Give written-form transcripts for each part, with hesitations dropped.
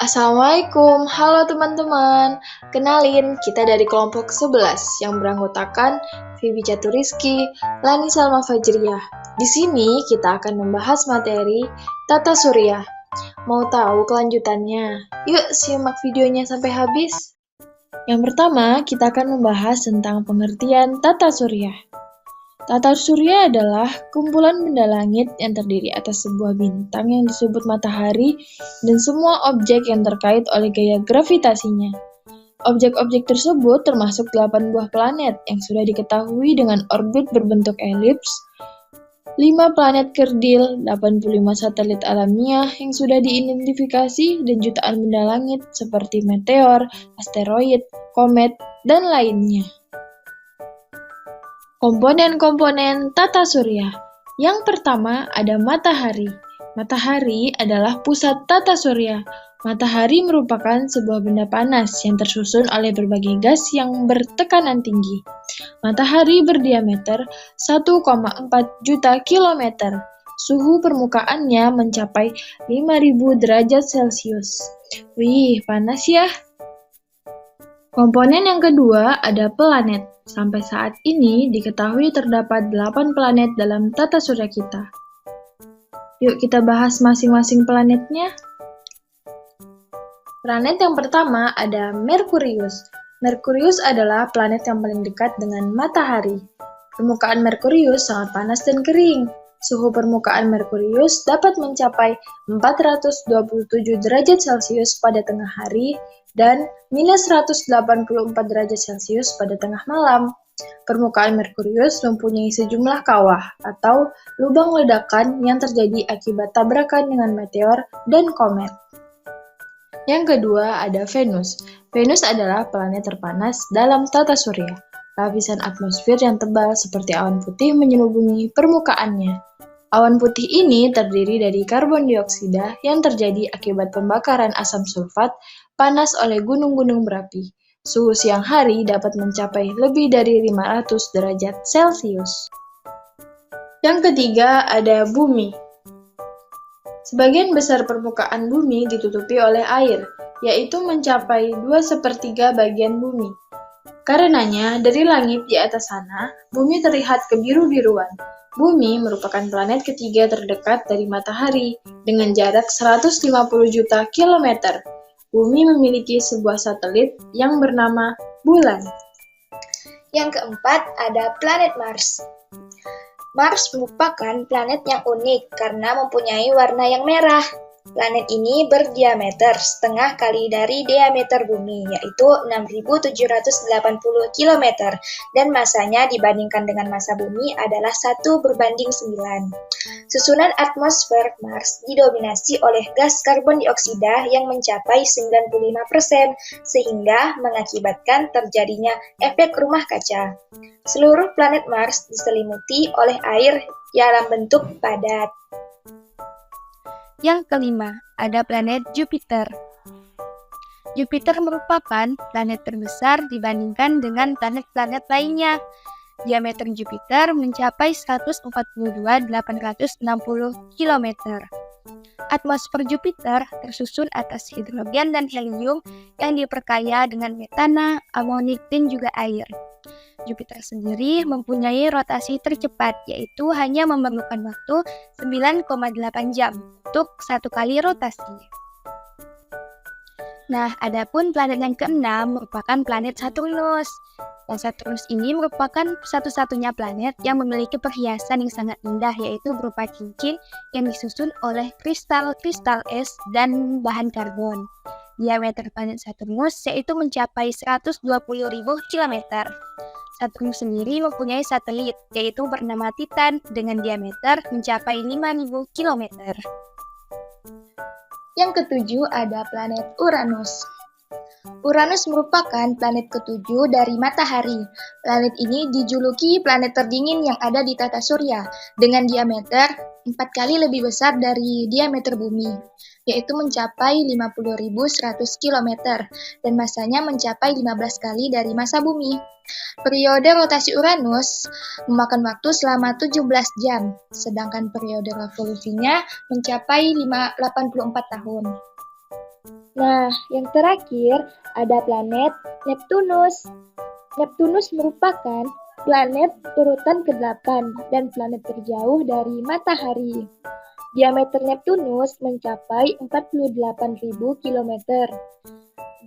Assalamualaikum, halo teman-teman. Kenalin, kita dari kelompok 11 yang beranggotakan Vivi Chaturiski, Lani Salma Fajriyah. Di sini kita akan membahas materi Tata Surya. Mau tahu kelanjutannya? Yuk simak videonya sampai habis. Yang pertama, kita akan membahas tentang pengertian Tata Surya. Tata surya adalah kumpulan benda langit yang terdiri atas sebuah bintang yang disebut matahari dan semua objek yang terkait oleh gaya gravitasinya. Objek-objek tersebut termasuk 8 buah planet yang sudah diketahui dengan orbit berbentuk elips, 5 planet kerdil, 85 satelit alamiah yang sudah diidentifikasi, dan jutaan benda langit seperti meteor, asteroid, komet, dan lainnya. Komponen-komponen tata surya. Yang pertama ada matahari. Matahari adalah pusat tata surya. Matahari merupakan sebuah benda panas yang tersusun oleh berbagai gas yang bertekanan tinggi. Matahari berdiameter 1,4 juta kilometer. Suhu permukaannya mencapai 5.000 derajat Celcius. Wih, panas ya. Komponen yang kedua ada planet. Sampai saat ini diketahui terdapat 8 planet dalam tata surya kita. Yuk kita bahas masing-masing planetnya. Planet yang pertama ada Merkurius. Merkurius adalah planet yang paling dekat dengan matahari. Permukaan Merkurius sangat panas dan kering. Suhu permukaan Merkurius dapat mencapai 427 derajat Celcius pada tengah hari dan minus 184 derajat Celcius pada tengah malam. Permukaan Merkurius mempunyai sejumlah kawah atau lubang ledakan yang terjadi akibat tabrakan dengan meteor dan komet. Yang kedua ada Venus. Venus adalah planet terpanas dalam tata surya. Lapisan atmosfer yang tebal seperti awan putih menyelubungi permukaannya. Awan putih ini terdiri dari karbon dioksida yang terjadi akibat pembakaran asam sulfat panas oleh gunung-gunung berapi. Suhu siang hari dapat mencapai lebih dari 500 derajat Celcius. Yang ketiga ada bumi. Sebagian besar permukaan bumi ditutupi oleh air, yaitu mencapai 2/3 bagian bumi. Karenanya, dari langit di atas sana, bumi terlihat kebiru-biruan. Bumi merupakan planet ketiga terdekat dari matahari dengan jarak 150 juta kilometer. Bumi memiliki sebuah satelit yang bernama Bulan. Yang keempat ada planet Mars. Mars merupakan planet yang unik karena mempunyai warna yang merah. Planet ini berdiameter setengah kali dari diameter bumi, yaitu 6.780 km, dan masanya dibandingkan dengan massa bumi adalah 1/9. Susunan atmosfer Mars didominasi oleh gas karbon dioksida yang mencapai 95%, sehingga mengakibatkan terjadinya efek rumah kaca. Seluruh planet Mars diselimuti oleh air dalam bentuk padat. Yang kelima, ada planet Jupiter. Jupiter merupakan planet terbesar dibandingkan dengan planet-planet lainnya. Diameter Jupiter mencapai 142.860 km. Atmosfer Jupiter tersusun atas hidrogen dan helium yang diperkaya dengan metana, amonik, dan juga air. Jupiter sendiri mempunyai rotasi tercepat, yaitu hanya memerlukan waktu 9,8 jam untuk satu kali rotasi. Nah, adapun planet yang keenam merupakan planet Saturnus. Dan Saturnus ini merupakan satu-satunya planet yang memiliki perhiasan yang sangat indah, yaitu berupa cincin yang disusun oleh kristal-kristal es dan bahan karbon. Diameter planet Saturnus yaitu mencapai 120.000 km. Saturnus sendiri mempunyai satelit, yaitu bernama Titan dengan diameter mencapai 5.000 km. Yang ketujuh ada planet Uranus. Uranus merupakan planet ketujuh dari matahari. Planet ini dijuluki planet terdingin yang ada di tata surya, dengan diameter 4 kali lebih besar dari diameter bumi, yaitu mencapai 50.100 km, dan masanya mencapai 15 kali dari massa bumi. Periode rotasi Uranus memakan waktu selama 17 jam, sedangkan periode revolusinya mencapai 84 tahun. Nah, yang terakhir ada planet Neptunus. Neptunus merupakan planet urutan ke-8 dan planet terjauh dari Matahari. Diameter Neptunus mencapai 48.000 km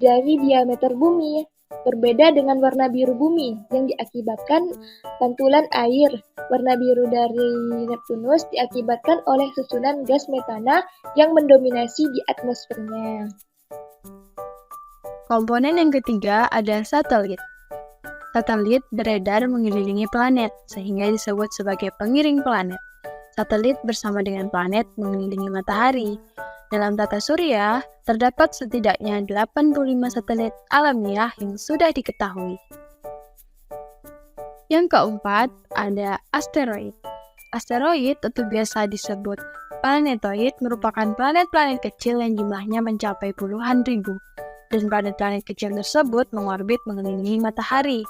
dari diameter Bumi. Berbeda dengan warna biru Bumi yang diakibatkan pantulan air. Warna biru dari Neptunus diakibatkan oleh susunan gas metana yang mendominasi di atmosfernya. Komponen yang ketiga ada satelit. Satelit beredar mengelilingi planet, sehingga disebut sebagai pengiring planet. Satelit bersama dengan planet mengelilingi matahari. Dalam tata surya, terdapat setidaknya 85 satelit alamiah yang sudah diketahui. Yang keempat, ada asteroid. Asteroid atau biasa disebut planetoid merupakan planet-planet kecil yang jumlahnya mencapai puluhan ribu. Dan planet-planet kecil tersebut mengorbit mengelilingi matahari.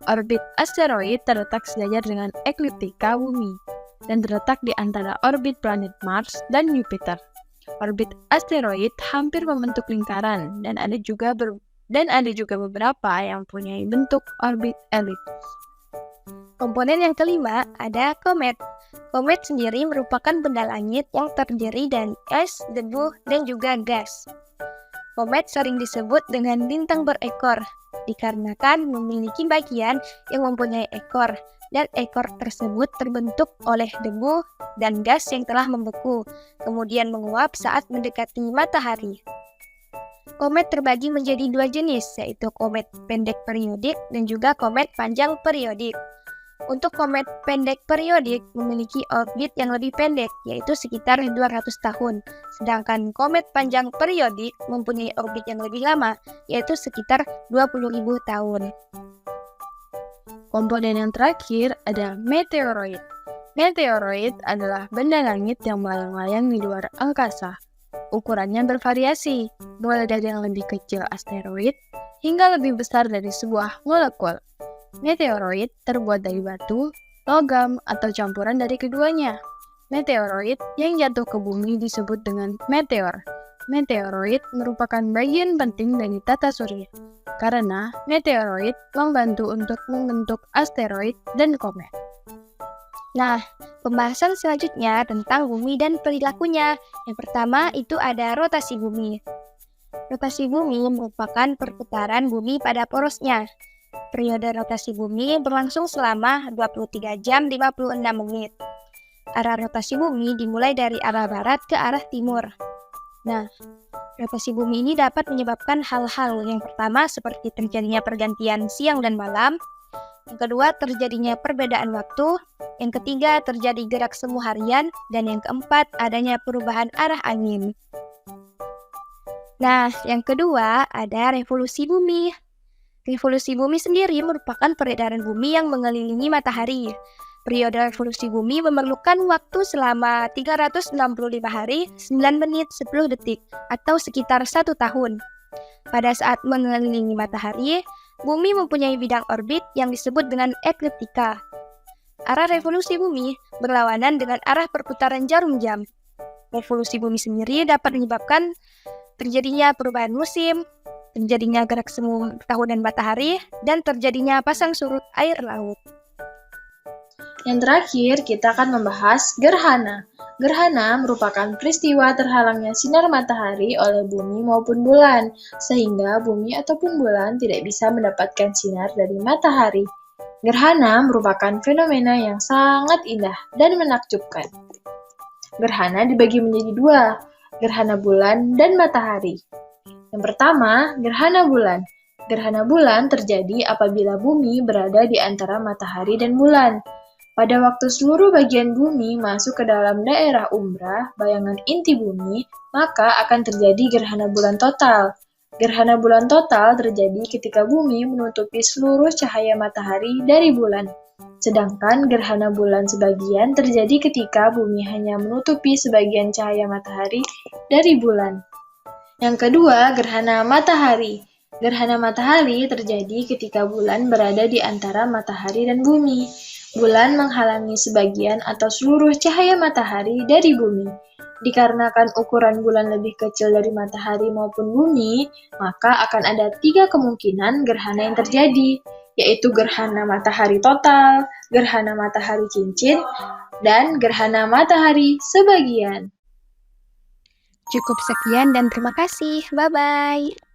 Orbit asteroid terletak sejajar dengan ekliptika bumi dan terletak di antara orbit planet Mars dan Jupiter. Orbit asteroid hampir membentuk lingkaran dan ada juga beberapa yang mempunyai bentuk orbit elips. Komponen yang kelima ada komet. Komet sendiri merupakan benda langit yang terdiri dari es, debu, dan juga gas. Komet sering disebut dengan bintang berekor, dikarenakan memiliki bagian yang mempunyai ekor, dan ekor tersebut terbentuk oleh debu dan gas yang telah membeku, kemudian menguap saat mendekati matahari. Komet terbagi menjadi dua jenis, yaitu komet pendek periodik dan juga komet panjang periodik. Untuk komet pendek periodik memiliki orbit yang lebih pendek, yaitu sekitar 200 tahun. Sedangkan komet panjang periodik mempunyai orbit yang lebih lama, yaitu sekitar 20.000 tahun. Komponen yang terakhir ada meteoroid. Meteoroid adalah benda langit yang melayang-layang di luar angkasa. Ukurannya bervariasi, mulai dari yang lebih kecil asteroid hingga lebih besar dari sebuah molekul. Meteoroid terbuat dari batu, logam, atau campuran dari keduanya. Meteoroid yang jatuh ke bumi disebut dengan meteor. Meteoroid merupakan bagian penting dari tata surya, karena meteoroid membantu untuk membentuk asteroid dan komet. Nah, pembahasan selanjutnya tentang bumi dan perilakunya. Yang pertama itu ada rotasi bumi. Rotasi bumi merupakan perputaran bumi pada porosnya. Periode rotasi bumi berlangsung selama 23 jam 56 menit. Arah rotasi bumi dimulai dari arah barat ke arah timur. Nah, rotasi bumi ini dapat menyebabkan hal-hal yang pertama seperti terjadinya pergantian siang dan malam. Yang kedua, terjadinya perbedaan waktu. Yang ketiga, terjadi gerak semu harian. Dan yang keempat, adanya perubahan arah angin. Nah, yang kedua ada revolusi bumi. Revolusi bumi sendiri merupakan peredaran bumi yang mengelilingi matahari. Periode revolusi bumi memerlukan waktu selama 365 hari, 9 menit, 10 detik, atau sekitar 1 tahun. Pada saat mengelilingi matahari, bumi mempunyai bidang orbit yang disebut dengan ekliptika. Arah revolusi bumi berlawanan dengan arah perputaran jarum jam. Revolusi bumi sendiri dapat menyebabkan terjadinya perubahan musim, terjadinya gerak semu tahunan matahari, dan terjadinya pasang surut air laut. Yang terakhir, kita akan membahas gerhana. Gerhana merupakan peristiwa terhalangnya sinar matahari oleh bumi maupun bulan, sehingga bumi ataupun bulan tidak bisa mendapatkan sinar dari matahari. Gerhana merupakan fenomena yang sangat indah dan menakjubkan. Gerhana dibagi menjadi dua, gerhana bulan dan matahari. Yang pertama, gerhana bulan. Gerhana bulan terjadi apabila bumi berada di antara matahari dan bulan. Pada waktu seluruh bagian bumi masuk ke dalam daerah umbra, bayangan inti bumi, maka akan terjadi gerhana bulan total. Gerhana bulan total terjadi ketika bumi menutupi seluruh cahaya matahari dari bulan. Sedangkan gerhana bulan sebagian terjadi ketika bumi hanya menutupi sebagian cahaya matahari dari bulan. Yang kedua, gerhana matahari. Gerhana matahari terjadi ketika bulan berada di antara matahari dan bumi. Bulan menghalangi sebagian atau seluruh cahaya matahari dari bumi. Dikarenakan ukuran bulan lebih kecil dari matahari maupun bumi, maka akan ada 3 kemungkinan gerhana yang terjadi, yaitu gerhana matahari total, gerhana matahari cincin, dan gerhana matahari sebagian. Cukup sekian dan terima kasih. Bye-bye.